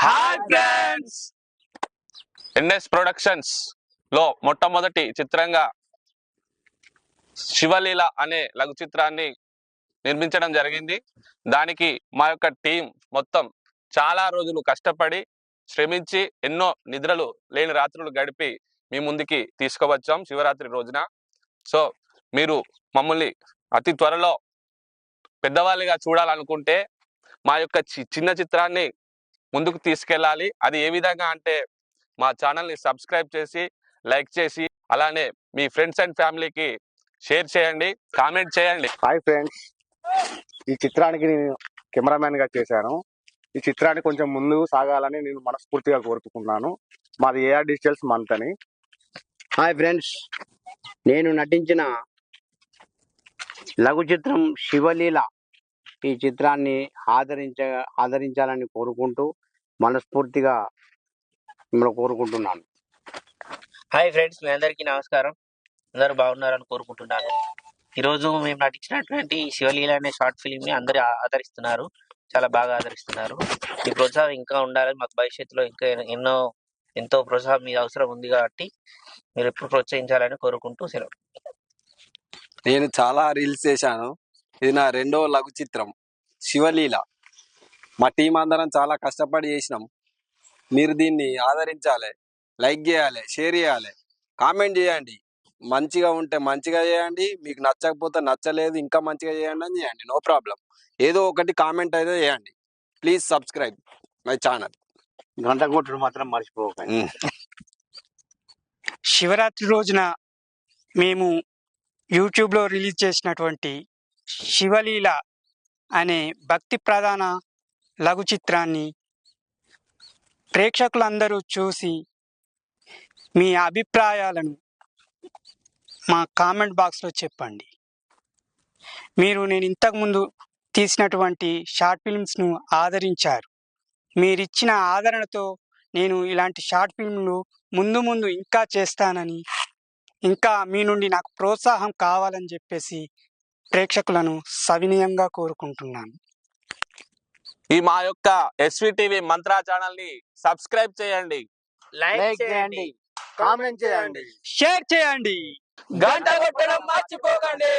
Hi friends, NS productions లో మొట్టమొదటి చిత్రంగా శివలీల అనే లఘు చిత్రాన్ని నిర్మించడం జరిగింది. దానికి మా యొక్క టీం మొత్తం చాలా రోజులు కష్టపడి శ్రమించి ఎన్నో నిద్రలు లేని రాత్రులు గడిపి మీ ముందుకి తీసుకువచ్చాం శివరాత్రి రోజున. సో మీరు మమ్మల్ని అతి త్వరలో పెద్దవాళ్ళుగా చూడాలనుకుంటే మా యొక్క చిన్న చిత్రాన్ని ముందుకు తీసుకెళ్ళాలి. అది ఏ విధంగా అంటే మా ఛానల్ని సబ్స్క్రైబ్ చేసి లైక్ చేసి అలానే మీ ఫ్రెండ్స్ అండ్ ఫ్యామిలీకి షేర్ చేయండి, కామెంట్ చేయండి. హాయ్ ఫ్రెండ్స్, ఈ చిత్రానికి నేను కెమెరామ్యాన్ గా చేశాను. ఈ చిత్రాన్ని కొంచెం ముందు సాగాలని నేను మనస్ఫూర్తిగా కోరుకుంటున్నాను. మాది ఏఆర్ డిజిటల్స్ మంతని. హాయ్ ఫ్రెండ్స్, నేను నటించిన లఘు చిత్రం శివలీల ఈ చిత్రాన్ని ఆదరించాలని కోరుకుంటూ మనస్ఫూర్తిగా మిమ్మల్ని కోరుకుంటున్నాను. హాయ్ ఫ్రెండ్స్, మీ అందరికీ నమస్కారం. అందరూ బాగున్నారని కోరుకుంటున్నాను. ఈరోజు మేము నటించినటువంటి శివలీల అనే షార్ట్ ఫిలింని అందరూ ఆదరిస్తున్నారు, చాలా బాగా ఆదరిస్తున్నారు. ఈ ప్రోత్సాహం ఇంకా ఉండాలని, మాకు భవిష్యత్తులో ఇంకా ఎంతో ప్రోత్సాహం మీ అవసరం ఉంది కాబట్టి మీరు ఎప్పుడు ప్రోత్సహించాలని కోరుకుంటూ సెలవు. నేను చాలా రీల్స్ చేశాను. ఇది నా రెండో లఘు చిత్రం శివలీల. మా టీం అందరం చాలా కష్టపడి చేసినాం. మీరు దీన్ని ఆదరించాలి, లైక్ చేయాలి, షేర్ చేయాలి, కామెంట్ చేయండి. మంచిగా ఉంటే మంచిగా చేయండి, మీకు నచ్చకపోతే నచ్చలేదు ఇంకా మంచిగా చేయండి అని చేయండి, నో ప్రాబ్లం. ఏదో ఒకటి కామెంట్ అయితే చేయండి. Please subscribe my channel. గంట కొట్టుడు మాత్రం మర్చిపోకండి. శివరాత్రి రోజున మేము యూట్యూబ్లో రిలీజ్ చేసినటువంటి శివలీల అనే భక్తి ప్రధాన లఘు చిత్రాన్ని ప్రేక్షకులందరూ చూసి మీ అభిప్రాయాలను మా కామెంట్ బాక్స్లో చెప్పండి. నేను ఇంతకుముందు తీసినటువంటి షార్ట్ ఫిల్మ్స్ను ఆదరించారు. మీరిచ్చిన ఆదరణతో నేను ఇలాంటి షార్ట్ ఫిల్మ్లు ముందు ఇంకా చేస్తానని, ఇంకా మీ నుండి నాకు ప్రోత్సాహం కావాలని చెప్పేసి ప్రేక్షకులను సవినయంగా కోరుకుంటున్నాను. ఈ మా యొక్క ఎస్విటివి మంత్రా ఛానల్ని సబ్స్క్రైబ్ చేయండి, లైక్ చేయండి, కామెంట్ చేయండి, షేర్ చేయండి, గంట కొట్టడం మర్చిపోకండి.